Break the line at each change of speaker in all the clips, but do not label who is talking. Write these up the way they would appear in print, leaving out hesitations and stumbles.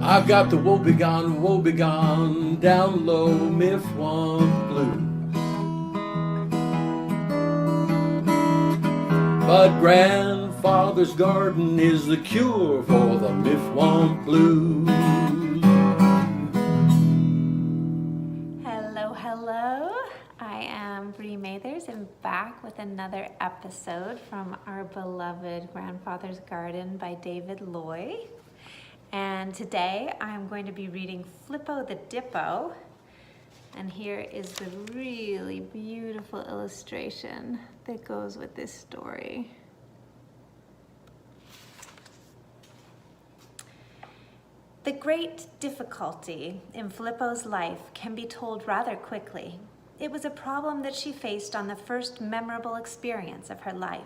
I've got the woe begone, down low Mifwump Blues. But grandfather's garden is the cure for the Mifwump Blues.
Hello. I am Brie Mathers and back with another episode from our beloved Grandfather's Garden by David Loye. And today I'm going to be reading Flippo the Dippo. And here is the really beautiful illustration that goes with this story. The great difficulty in Flippo's life can be told rather quickly. It was a problem that she faced on the first memorable experience of her life.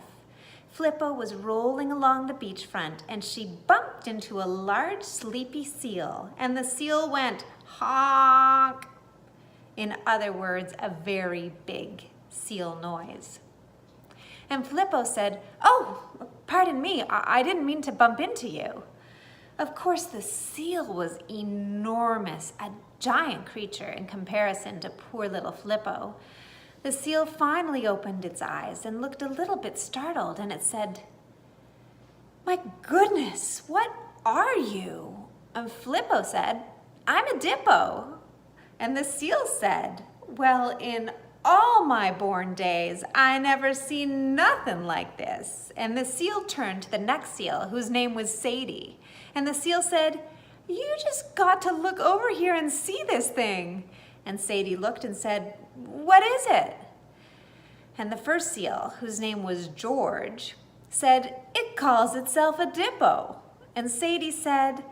Flippo was rolling along the beachfront and she bumped into a large sleepy seal, and the seal went honk. In other words, a very big seal noise. And Flippo said, "Oh, pardon me, I didn't mean to bump into you." Of course, the seal was enormous, a giant creature in comparison to poor little Flippo. The seal finally opened its eyes and looked a little bit startled, and it said, "My goodness, what are you?" And Flippo said, "I'm a Dippo." And the seal said, "Well, in all my born days, I never seen nothing like this." And the seal turned to the next seal, whose name was Sadie. And the seal said, "You just got to look over here and see this thing." And Sadie looked and said, "What is it?" And the first seal, whose name was George, said, "It calls itself a Dippo." And Sadie said,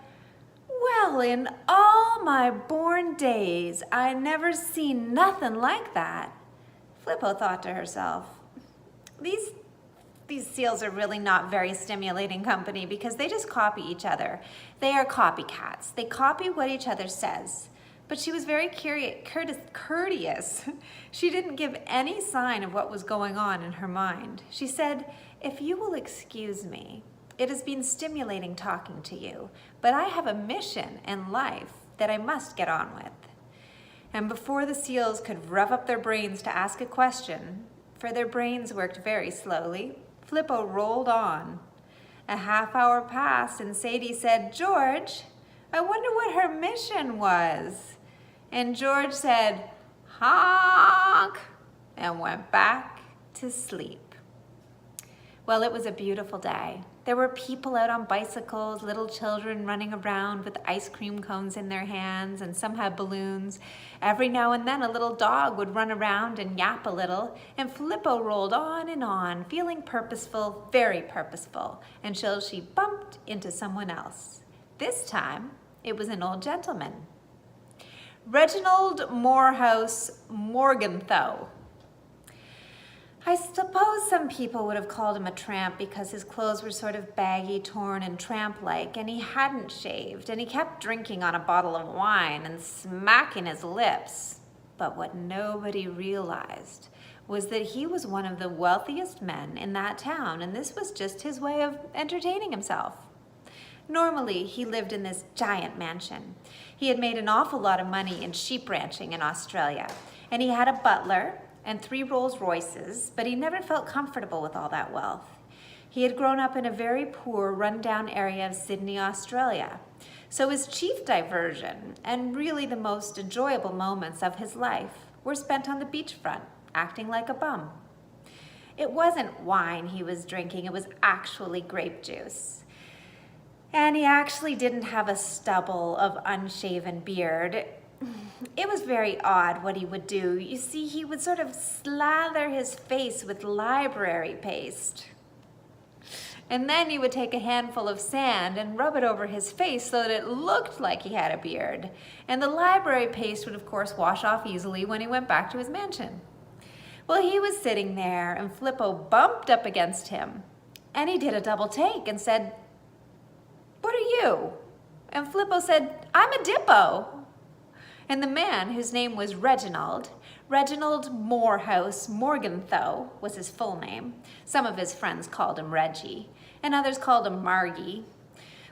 "Well, in all my born days, I never seen nothing like that." Flippo thought to herself, These seals are really not very stimulating company because they just copy each other. They are copycats. They copy what each other says. But she was very courteous. She didn't give any sign of what was going on in her mind. She said, "If you will excuse me, it has been stimulating talking to you, but I have a mission in life that I must get on with." And before the seals could rev up their brains to ask a question, for their brains worked very slowly, Flippo rolled on. A half hour passed and Sadie said, "George, I wonder what her mission was." And George said, "Honk," and went back to sleep. Well, it was a beautiful day. There were people out on bicycles, little children running around with ice cream cones in their hands, and some had balloons. Every now and then a little dog would run around and yap a little, and Flippo rolled on, feeling purposeful, very purposeful, until she bumped into someone else. This time, it was an old gentleman. Reginald Morehouse Morgenthau. I suppose some people would have called him a tramp because his clothes were sort of baggy, torn, and tramp-like, and he hadn't shaved, and he kept drinking on a bottle of wine and smacking his lips. But what nobody realized was that he was one of the wealthiest men in that town, and this was just his way of entertaining himself. Normally, he lived in this giant mansion. He had made an awful lot of money in sheep ranching in Australia, and he had a butler and 3 Rolls Royces, but he never felt comfortable with all that wealth. He had grown up in a very poor, run-down area of Sydney, Australia. So his chief diversion, and really the most enjoyable moments of his life, were spent on the beachfront, acting like a bum. It wasn't wine he was drinking, it was actually grape juice. And he actually didn't have a stubble of unshaven beard. It was very odd what he would do. You see, he would sort of slather his face with library paste. And then he would take a handful of sand and rub it over his face so that it looked like he had a beard. And the library paste would, of course, wash off easily when he went back to his mansion. Well, he was sitting there, and Flippo bumped up against him. And he did a double take and said, "What are you?" And Flippo said, "I'm a Dippo." And the man, whose name was Reginald Morehouse Morgenthau was his full name. Some of his friends called him Reggie, and others called him Margie.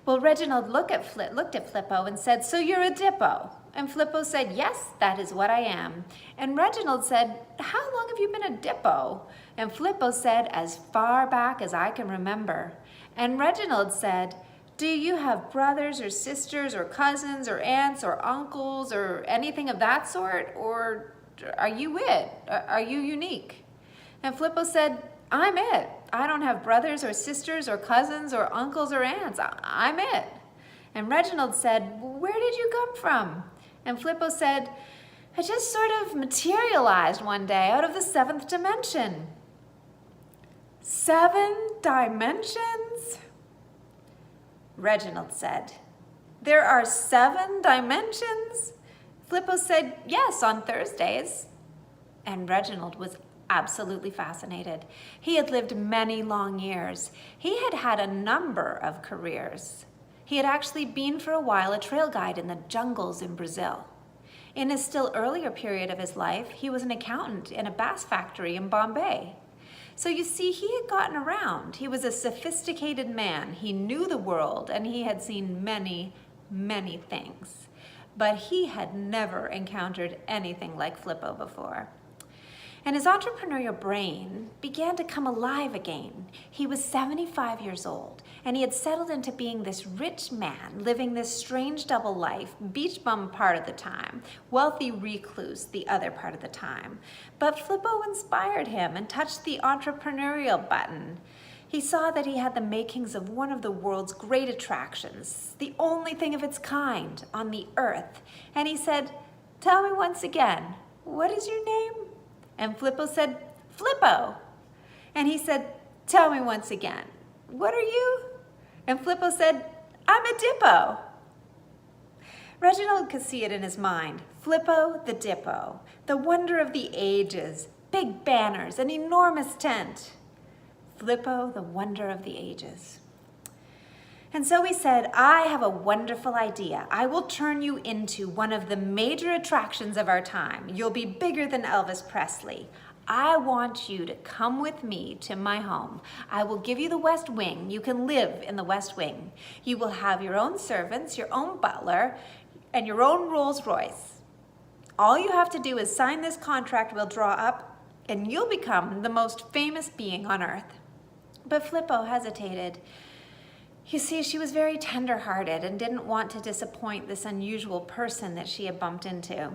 Well, Reginald looked at Flippo and said, "So you're a Dippo?" And Flippo said, "Yes, that is what I am." And Reginald said, "How long have you been a Dippo?" And Flippo said, "As far back as I can remember." And Reginald said, "Do you have brothers or sisters or cousins or aunts or uncles or anything of that sort? Or are you it? Are you unique?" And Flippo said, "I'm it. I don't have brothers or sisters or cousins or uncles or aunts. I'm it." And Reginald said, "Where did you come from?" And Flippo said, "I just sort of materialized one day out of the 7th dimension." 7 dimensions? Reginald said, "There are 7 dimensions?" Flippo said, "Yes, on Thursdays." And Reginald was absolutely fascinated. He had lived many long years. He had had a number of careers. He had actually been for a while a trail guide in the jungles in Brazil. In a still earlier period of his life, he was an accountant in a bass factory in Bombay. So you see, he had gotten around. He was a sophisticated man. He knew the world, and he had seen many, many things. But he had never encountered anything like Flippo before. And his entrepreneurial brain began to come alive again. He was 75 years old, and he had settled into being this rich man, living this strange double life, beach bum part of the time, wealthy recluse the other part of the time. But Flippo inspired him and touched the entrepreneurial button. He saw that he had the makings of one of the world's great attractions, the only thing of its kind on the earth. And he said, "Tell me once again, what is your name?" And Flippo said, "Flippo." And he said, "Tell me once again, what are you?" And Flippo said, "I'm a Dippo." Reginald could see it in his mind. Flippo the Dippo, the wonder of the ages, big banners, an enormous tent. Flippo, the wonder of the ages. And so he said, "I have a wonderful idea. I will turn you into one of the major attractions of our time. You'll be bigger than Elvis Presley. I want you to come with me to my home. I will give you the West Wing. You can live in the West Wing. You will have your own servants, your own butler, and your own Rolls Royce. All you have to do is sign this contract we'll draw up, and you'll become the most famous being on earth." But Flippo hesitated. You see, she was very tender-hearted and didn't want to disappoint this unusual person that she had bumped into.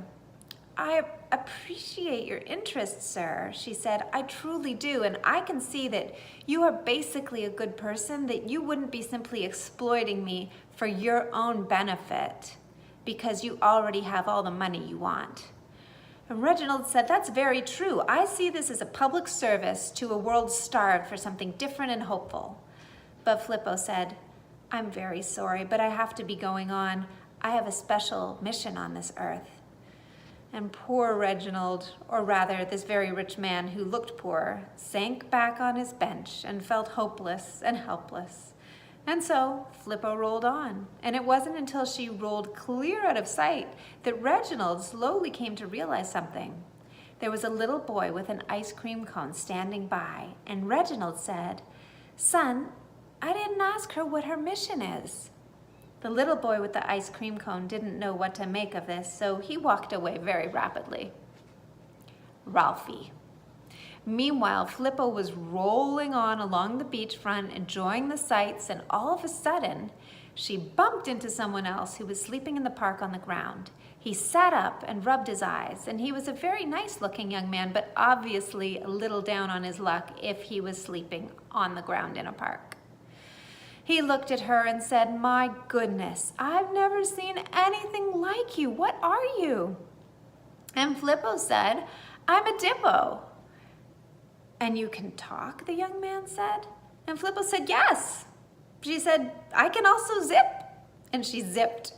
"I appreciate your interest, sir," she said. "I truly do, and I can see that you are basically a good person, that you wouldn't be simply exploiting me for your own benefit because you already have all the money you want." And Reginald said, "That's very true. I see this as a public service to a world starved for something different and hopeful." But Flippo said, "I'm very sorry, but I have to be going on. I have a special mission on this earth." And poor Reginald, or rather this very rich man who looked poor, sank back on his bench and felt hopeless and helpless. And so Flippo rolled on, and it wasn't until she rolled clear out of sight that Reginald slowly came to realize something. There was a little boy with an ice cream cone standing by, and Reginald said, "Son, I didn't ask her what her mission is." The little boy with the ice cream cone didn't know what to make of this, so he walked away very rapidly. Ralphie. Meanwhile, Flippo was rolling on along the beachfront, enjoying the sights, and all of a sudden, she bumped into someone else who was sleeping in the park on the ground. He sat up and rubbed his eyes, and he was a very nice-looking young man, but obviously a little down on his luck if he was sleeping on the ground in a park. He looked at her and said, "My goodness, I've never seen anything like you. What are you?" And Flippo said, "I'm a Dippo." "And you can talk?" the young man said. And Flippo said, "Yes." She said, "I can also zip." And she zipped.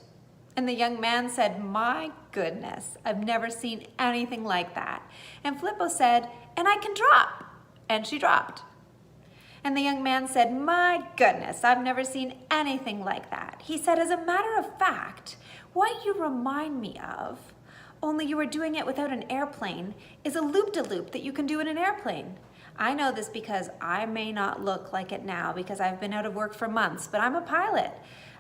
And the young man said, "My goodness, I've never seen anything like that." And Flippo said, "And I can drop." And she dropped. And the young man said, "My goodness, I've never seen anything like that." He said, "As a matter of fact, what you remind me of, only you are doing it without an airplane, is a loop-de-loop that you can do in an airplane. I know this because I may not look like it now because I've been out of work for months, but I'm a pilot.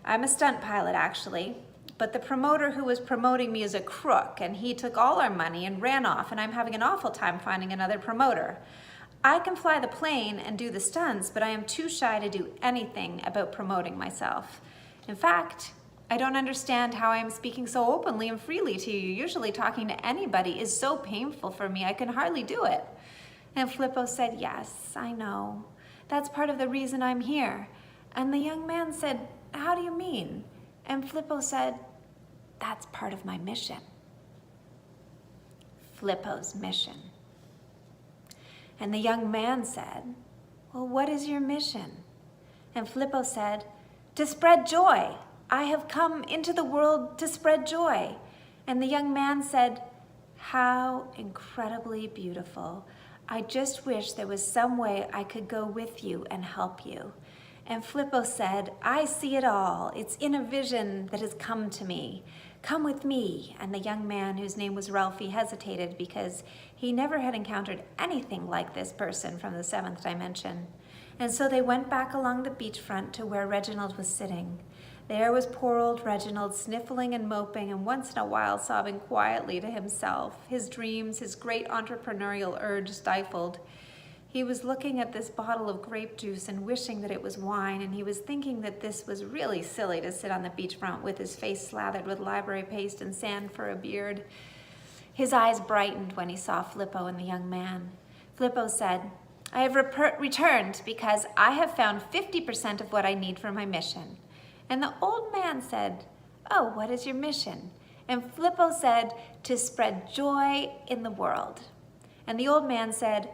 I'm a stunt pilot, actually, but the promoter who was promoting me is a crook, and he took all our money and ran off, and I'm having an awful time finding another promoter. I can fly the plane and do the stunts, but I am too shy to do anything about promoting myself. In fact, I don't understand how I am speaking so openly and freely to you. Usually talking to anybody is so painful for me, I can hardly do it. And Flippo said, yes, I know. That's part of the reason I'm here. And the young man said, how do you mean? And Flippo said, that's part of my mission. Flippo's mission. And the young man said, well, what is your mission? And Flippo said, to spread joy. I have come into the world to spread joy. And the young man said, how incredibly beautiful. I just wish there was some way I could go with you and help you. And Flippo said, I see it all. It's in a vision that has come to me. Come with me. And the young man, whose name was Ralphie, hesitated because he never had encountered anything like this person from the seventh dimension. And so they went back along the beachfront to where Reginald was sitting. There was poor old Reginald, sniffling and moping, and once in a while sobbing quietly to himself, his dreams, his great entrepreneurial urge stifled. He was looking at this bottle of grape juice and wishing that it was wine, and he was thinking that this was really silly to sit on the beachfront with his face slathered with library paste and sand for a beard. His eyes brightened when he saw Flippo and the young man. Flippo said, I have returned because I have found 50% of what I need for my mission. And the old man said, oh, what is your mission? And Flippo said, to spread joy in the world. And the old man said,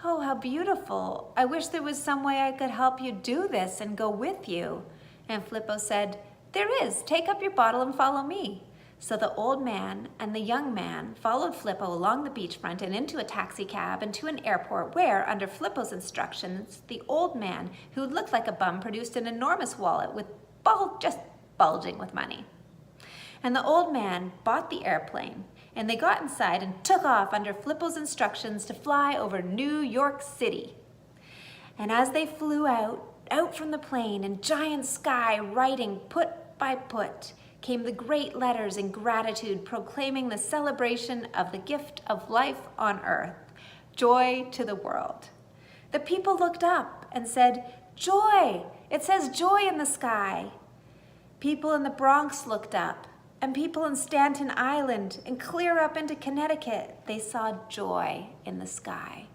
oh, how beautiful. I wish there was some way I could help you do this and go with you. And Flippo said, there is. Take up your bottle and follow me. So the old man and the young man followed Flippo along the beachfront and into a taxi cab and to an airport where, under Flippo's instructions, the old man, who looked like a bum, produced an enormous wallet with just bulging with money. And the old man bought the airplane, and they got inside and took off under Flippo's instructions to fly over New York City. And as they flew out from the plane in giant sky, writing put by put, came the great letters in gratitude proclaiming the celebration of the gift of life on earth, joy to the world. The people looked up and said, joy! It says joy in the sky. People in the Bronx looked up, and people in Staten Island and clear up into Connecticut, they saw joy in the sky.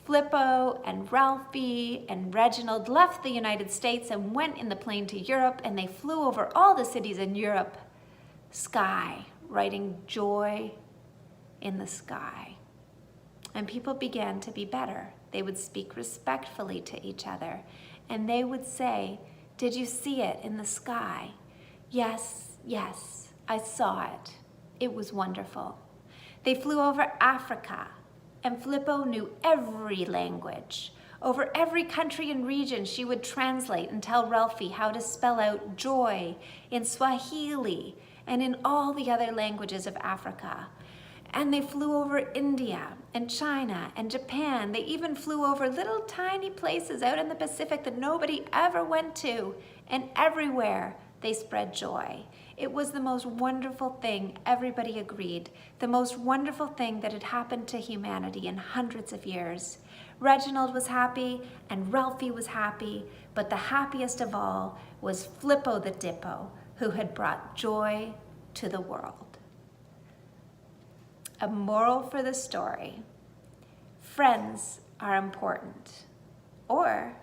Flippo and Ralphie and Reginald left the United States and went in the plane to Europe, and they flew over all the cities in Europe. Sky, writing joy in the sky. And people began to be better. They would speak respectfully to each other, and they would say, did you see it in the sky? Yes, yes, I saw it. It was wonderful. They flew over Africa, and Flippo knew every language. Over every country and region, she would translate and tell Ralphie how to spell out joy in Swahili and in all the other languages of Africa. And they flew over India and China and Japan. They even flew over little tiny places out in the Pacific that nobody ever went to. And everywhere they spread joy. It was the most wonderful thing, everybody agreed, the most wonderful thing that had happened to humanity in hundreds of years. Reginald was happy and Ralphie was happy, but the happiest of all was Flippo the Dippo, who had brought joy to the world. A moral for the story: friends are important. Or,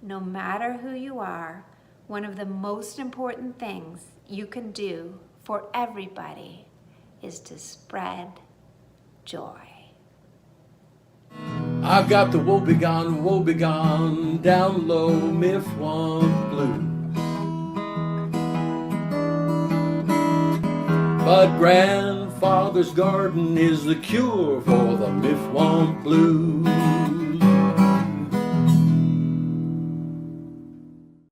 no matter who you are, one of the most important things you can do for everybody is to spread joy.
I've got the woe begone, down low Mifwump Blues. But grandfather's garden is the cure for the Mifwump Blues.